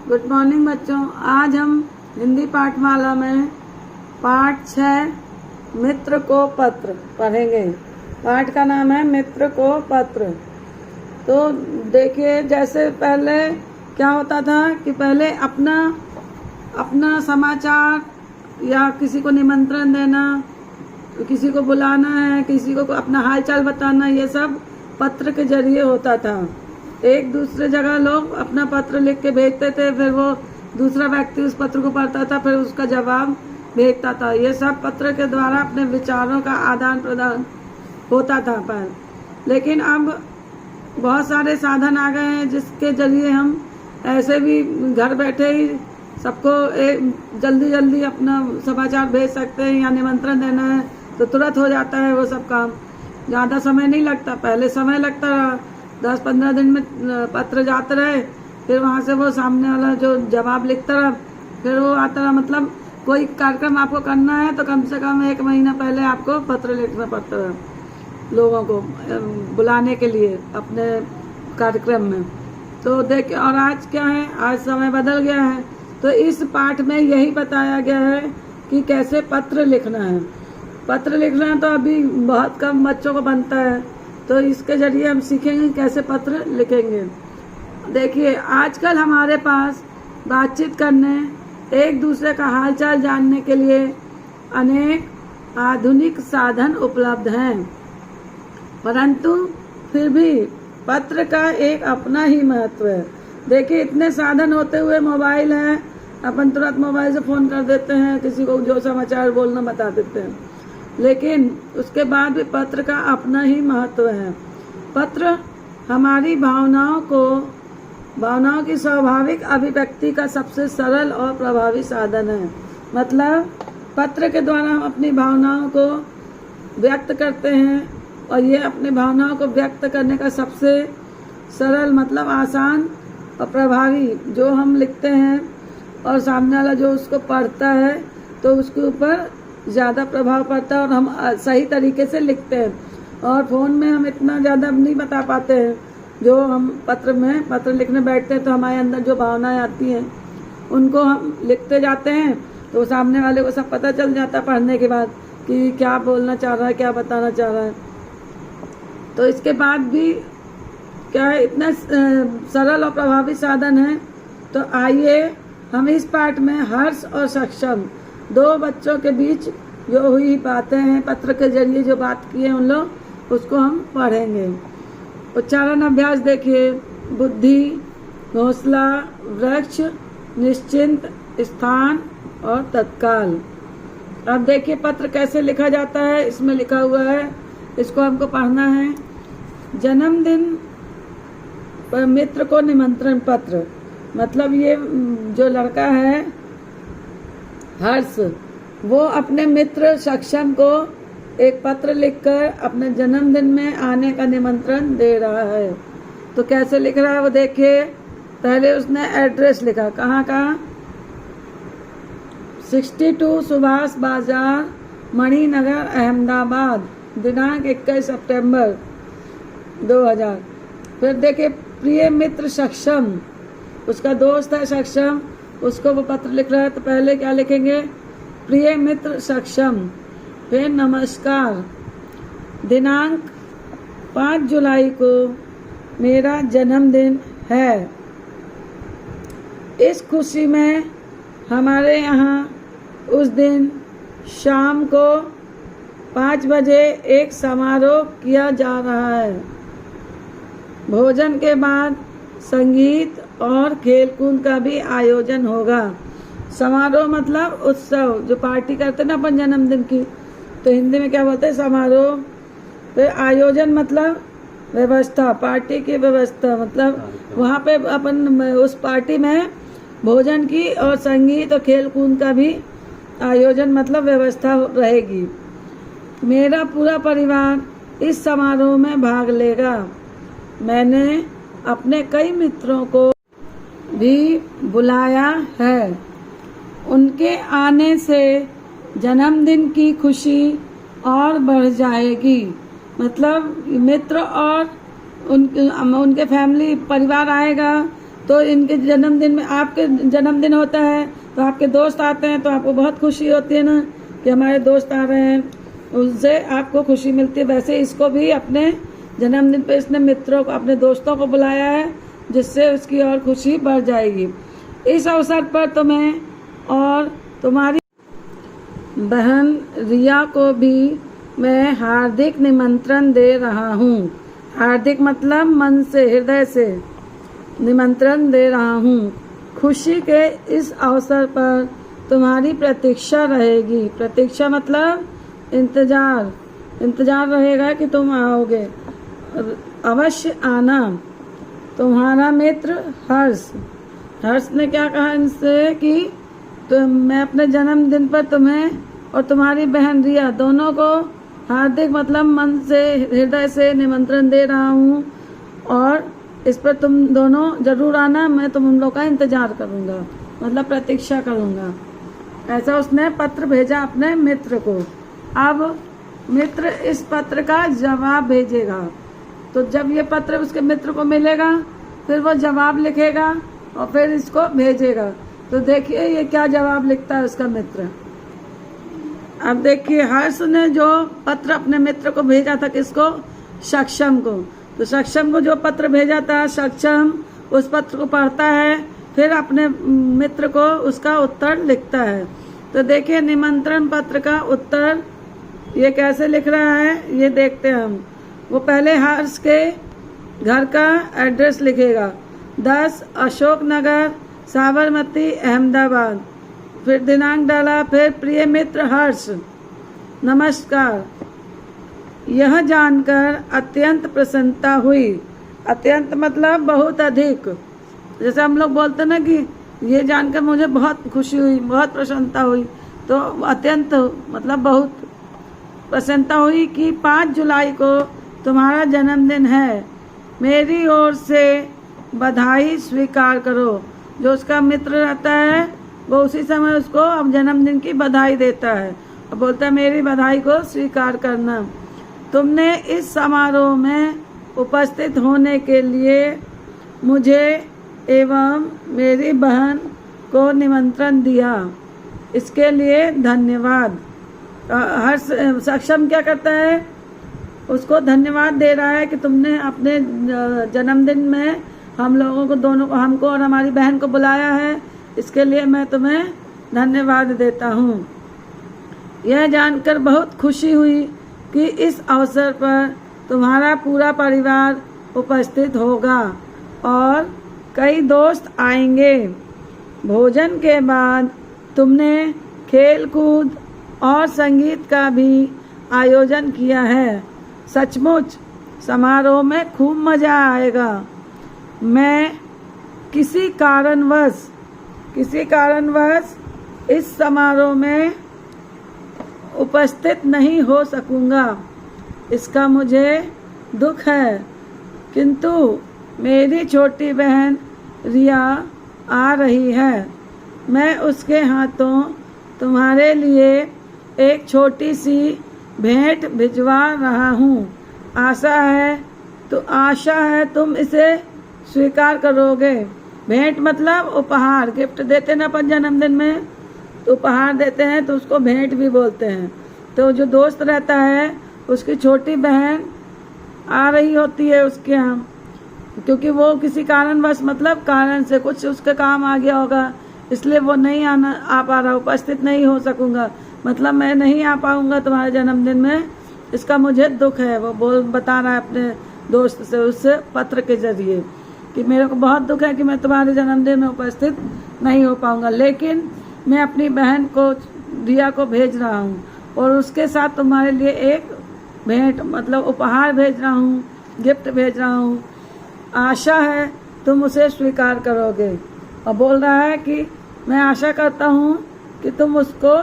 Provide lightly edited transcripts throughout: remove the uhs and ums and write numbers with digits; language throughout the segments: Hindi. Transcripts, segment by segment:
गुड मॉर्निंग बच्चों। आज हम हिंदी पाठमाला में पाठ 6 मित्र को पत्र पढ़ेंगे। पाठ का नाम है मित्र को पत्र। तो देखिए, जैसे पहले क्या होता था कि पहले अपना समाचार या किसी को निमंत्रण देना, किसी को बुलाना है, किसी को अपना हालचाल बताना, ये सब पत्र के जरिए होता था। एक दूसरे जगह लोग अपना पत्र लिख के भेजते थे, फिर वो दूसरा व्यक्ति उस पत्र को पढ़ता था, फिर उसका जवाब भेजता था। ये सब पत्र के द्वारा अपने विचारों का आदान प्रदान होता था पर लेकिन अब बहुत सारे साधन आ गए हैं जिसके जरिए हम ऐसे भी घर बैठे ही सबको जल्दी अपना समाचार भेज सकते हैं या निमंत्रण देना है तो तुरंत हो जाता है वो सब काम। ज़्यादा समय नहीं लगता। पहले समय लगता रहा, 10-15 दिन में पत्र जाते रहे, फिर वहाँ से वो सामने वाला जो जवाब लिखता रहा, फिर वो आता रहा। मतलब कोई कार्यक्रम आपको करना है तो कम से कम 1 महीना पहले आपको पत्र लिखना पड़ता है लोगों को बुलाने के लिए अपने कार्यक्रम में। तो देखिए, और आज क्या है, आज समय बदल गया है। तो इस पाठ में यही बताया गया है कि कैसे पत्र लिखना है। पत्र लिखना तो अभी बहुत कम बच्चों को बनता है, तो इसके जरिए हम सीखेंगे कैसे पत्र लिखेंगे। देखिए, आजकल हमारे पास बातचीत करने, एक दूसरे का हालचाल जानने के लिए अनेक आधुनिक साधन उपलब्ध हैं, परंतु फिर भी पत्र का एक अपना ही महत्व है। देखिए, इतने साधन होते हुए मोबाइल है, अपन तुरंत मोबाइल से फोन कर देते हैं, किसी को जो समाचार बोलना बता देते हैं, लेकिन उसके बाद भी पत्र का अपना ही महत्व है। पत्र हमारी भावनाओं की स्वाभाविक अभिव्यक्ति का सबसे सरल और प्रभावी साधन है। मतलब पत्र के द्वारा हम अपनी भावनाओं को व्यक्त करते हैं, और ये अपनी भावनाओं को व्यक्त करने का सबसे सरल, मतलब आसान और प्रभावी, जो हम लिखते हैं और सामने वाला जो उसको पढ़ता है तो उसके ऊपर ज़्यादा प्रभाव पड़ता है और हम सही तरीके से लिखते हैं। और फ़ोन में हम इतना ज़्यादा नहीं बता पाते हैं। जो हम पत्र लिखने बैठते हैं तो हमारे अंदर जो भावनाएं आती हैं उनको हम लिखते जाते हैं, तो सामने वाले को सब पता चल जाता है पढ़ने के बाद कि क्या बोलना चाह रहा है, क्या बताना चाह रहा है। तो इसके बाद भी क्या है, इतना सरल और प्रभावी साधन है। तो आइए हम इस पाठ में हर्ष और सक्षम, 2 बच्चों के बीच जो हुई बातें हैं, पत्र के जरिए जो बात की है उन लोग, उसको हम पढ़ेंगे। उच्चारण अभ्यास देखिए। बुद्धि, घोंसला, वृक्ष, निश्चिंत, स्थान और तत्काल। अब देखिए पत्र कैसे लिखा जाता है। इसमें लिखा हुआ है, इसको हमको पढ़ना है। जन्मदिन पर मित्र को निमंत्रण पत्र। मतलब ये जो लड़का है हर्ष, वो अपने मित्र सक्षम को एक पत्र लिखकर अपने जन्मदिन में आने का निमंत्रण दे रहा है। तो कैसे लिख रहा है वो देखिए। पहले उसने एड्रेस लिखा, कहाँ का, 62 सुभाष बाजार, मणिनगर, अहमदाबाद, दिनांक 21 सितंबर 2000। फिर देखिए प्रिय मित्र सक्षम, उसका दोस्त है सक्षम, उसको वो पत्र लिख रहा है। तो पहले क्या लिखेंगे, प्रिय मित्र सक्षम। फिर नमस्कार, दिनांक 5 जुलाई को मेरा जन्मदिन है। इस खुशी में हमारे यहाँ उस दिन शाम को 5 बजे एक समारोह किया जा रहा है। भोजन के बाद संगीत और खेलकूद का भी आयोजन होगा। समारोह मतलब उत्सव, जो पार्टी करते ना अपन जन्मदिन की, तो हिंदी में क्या बोलते हैं, समारोह। फिर आयोजन मतलब व्यवस्था, पार्टी की व्यवस्था, मतलब वहाँ पे अपन उस पार्टी में भोजन की और संगीत और खेलकूद का भी आयोजन, मतलब व्यवस्था रहेगी। मेरा पूरा परिवार इस समारोह में भाग लेगा। मैंने अपने कई मित्रों को भी बुलाया है। उनके आने से जन्मदिन की खुशी और बढ़ जाएगी। मतलब मित्र और उनके फैमिली परिवार आएगा तो इनके जन्मदिन में, आपके जन्मदिन होता है तो आपके दोस्त आते हैं तो आपको बहुत खुशी होती है ना कि हमारे दोस्त आ रहे हैं, उससे आपको खुशी मिलती है। वैसे इसको भी अपने जन्मदिन पे इसने मित्रों को, अपने दोस्तों को बुलाया है, जिससे उसकी और खुशी बढ़ जाएगी। इस अवसर पर तुम्हें और तुम्हारी बहन रिया को भी मैं हार्दिक निमंत्रण दे रहा हूँ। हार्दिक मतलब मन से, हृदय से निमंत्रण दे रहा हूँ। खुशी के इस अवसर पर तुम्हारी प्रतीक्षा रहेगी। प्रतीक्षा मतलब इंतजार, इंतजार रहेगा कि तुम आओगे, अवश्य आना। तुम्हारा मित्र हर्ष। हर्ष ने क्या कहा इनसे कि मैं अपने जन्मदिन पर तुम्हें और तुम्हारी बहन रिया दोनों को हार्दिक मतलब मन से, हृदय से निमंत्रण दे रहा हूँ, और इस पर तुम दोनों जरूर आना। मैं तुम लोग का इंतजार करूँगा, मतलब प्रतीक्षा करूँगा। ऐसा उसने पत्र भेजा अपने मित्र को। अब मित्र इस पत्र का जवाब भेजेगा। तो जब ये पत्र उसके मित्र को मिलेगा, फिर वो जवाब लिखेगा और फिर इसको भेजेगा। तो देखिए ये क्या जवाब लिखता है उसका मित्र। अब देखिए हर्ष ने जो पत्र अपने मित्र को भेजा था, किसको? सक्षम को। तो सक्षम को जो पत्र भेजा था, सक्षम उस पत्र को पढ़ता है, फिर अपने मित्र को उसका उत्तर लिखता है। तो देखिए निमंत्रण पत्र का उत्तर ये कैसे लिख रहा है, ये देखते हैं हम। वो पहले हर्ष के घर का एड्रेस लिखेगा, 10 अशोक नगर, साबरमती, अहमदाबाद। फिर दिनांक डाला, फिर प्रिय मित्र हर्ष, नमस्कार। यह जानकर अत्यंत प्रसन्नता हुई। अत्यंत मतलब बहुत अधिक। जैसे हम लोग बोलते ना कि ये जानकर मुझे बहुत खुशी हुई, बहुत प्रसन्नता हुई, तो अत्यंत मतलब बहुत प्रसन्नता हुई कि 5 जुलाई को तुम्हारा जन्मदिन है। मेरी ओर से बधाई स्वीकार करो। जो उसका मित्र रहता है वो उसी समय उसको अब जन्मदिन की बधाई देता है और बोलता है मेरी बधाई को स्वीकार करना। तुमने इस समारोह में उपस्थित होने के लिए मुझे एवं मेरी बहन को निमंत्रण दिया, इसके लिए धन्यवाद। हर्ष सक्षम क्या करता है, उसको धन्यवाद दे रहा है कि तुमने अपने जन्मदिन में हम लोगों को, दोनों को, हमको और हमारी बहन को बुलाया है, इसके लिए मैं तुम्हें धन्यवाद देता हूँ। यह जानकर बहुत खुशी हुई कि इस अवसर पर तुम्हारा पूरा परिवार उपस्थित होगा और कई दोस्त आएंगे। भोजन के बाद तुमने खेल कूद और संगीत का भी आयोजन किया है। सचमुच समारोह में खूब मजा आएगा। मैं किसी कारणवश इस समारोह में उपस्थित नहीं हो सकूंगा, इसका मुझे दुख है, किंतु मेरी छोटी बहन रिया आ रही है। मैं उसके हाथों तुम्हारे लिए एक छोटी सी भेंट भिजवा रहा हूँ। आशा है तुम इसे स्वीकार करोगे। भेंट मतलब उपहार, गिफ्ट देते ना अपन जन्मदिन में, तो उपहार देते हैं तो उसको भेंट भी बोलते हैं। तो जो दोस्त रहता है उसकी छोटी बहन आ रही होती है उसके यहाँ, क्योंकि वो किसी कारणवश, मतलब कारण से कुछ उसका काम आ गया होगा, इसलिए वो नहीं आ पा रहा, उपस्थित नहीं हो सकूंगा, मतलब मैं नहीं आ पाऊंगा तुम्हारे जन्मदिन में, इसका मुझे दुख है। वो बता रहा है अपने दोस्त से उस पत्र के जरिए कि मेरे को बहुत दुख है कि मैं तुम्हारे जन्मदिन में उपस्थित नहीं हो पाऊंगा, लेकिन मैं अपनी बहन को, रिया को भेज रहा हूँ और उसके साथ तुम्हारे लिए एक भेंट मतलब उपहार भेज रहा हूँ, गिफ्ट भेज रहा हूँ। आशा है तुम उसे स्वीकार करोगे। और बोल रहा है कि मैं आशा करता हूँ कि तुम उसको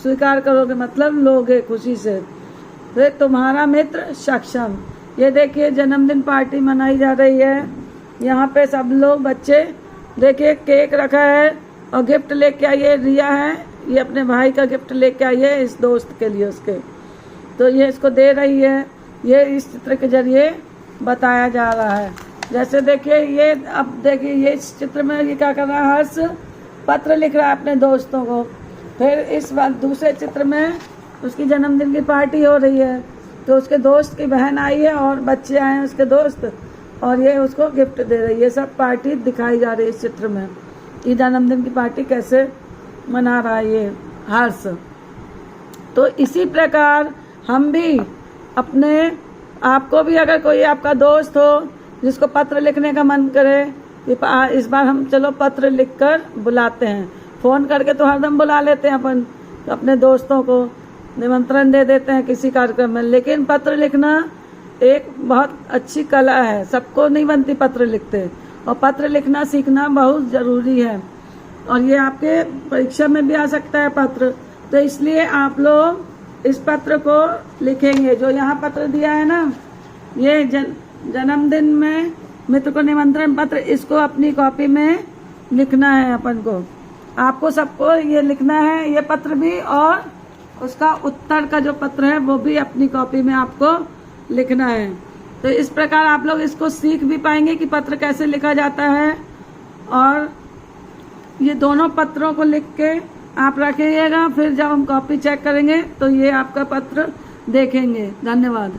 स्वीकार करोगे, मतलब लोगे खुशी से। फिर तुम्हारा मित्र सक्षम। ये देखिए जन्मदिन पार्टी मनाई जा रही है, यहाँ पे सब लोग बच्चे, देखिए केक रखा है और गिफ्ट लेके आई है। रिया है, ये अपने भाई का गिफ्ट लेके आई है इस दोस्त के लिए उसके, तो ये इसको दे रही है। ये इस चित्र के जरिए बताया जा रहा है। जैसे देखिए ये, अब देखिए ये इस चित्र में ये क्या कर रहा है, हर्ष पत्र लिख रहा है अपने दोस्तों को। फिर इस बार दूसरे चित्र में उसकी जन्मदिन की पार्टी हो रही है, तो उसके दोस्त की बहन आई है और बच्चे आए हैं उसके दोस्त, और ये उसको गिफ्ट दे रही है। ये सब पार्टी दिखाई जा रही है इस चित्र में, ये जन्मदिन की पार्टी कैसे मना रहा है ये हर्ष। तो इसी प्रकार हम भी अपने, आपको भी अगर कोई आपका दोस्त हो जिसको पत्र लिखने का मन करे, इस बार हम चलो पत्र लिखकर बुलाते हैं। फोन करके तो हरदम बुला लेते हैं अपन, तो अपने दोस्तों को निमंत्रण दे देते हैं किसी कार्यक्रम में, लेकिन पत्र लिखना एक बहुत अच्छी कला है, सबको नहीं बनती पत्र लिखते, और पत्र लिखना सीखना बहुत जरूरी है। और ये आपके परीक्षा में भी आ सकता है पत्र, तो इसलिए आप लोग इस पत्र को लिखेंगे। जो यहाँ पत्र दिया है ना, ये जन्मदिन में मित्र को निमंत्रण पत्र, इसको अपनी कॉपी में लिखना है अपन को, आपको सबको ये लिखना है ये पत्र भी, और उसका उत्तर का जो पत्र है वो भी अपनी कॉपी में आपको लिखना है। तो इस प्रकार आप लोग इसको सीख भी पाएंगे कि पत्र कैसे लिखा जाता है, और ये दोनों पत्रों को लिख के आप रखिएगा। फिर जब हम कॉपी चेक करेंगे तो ये आपका पत्र देखेंगे। धन्यवाद।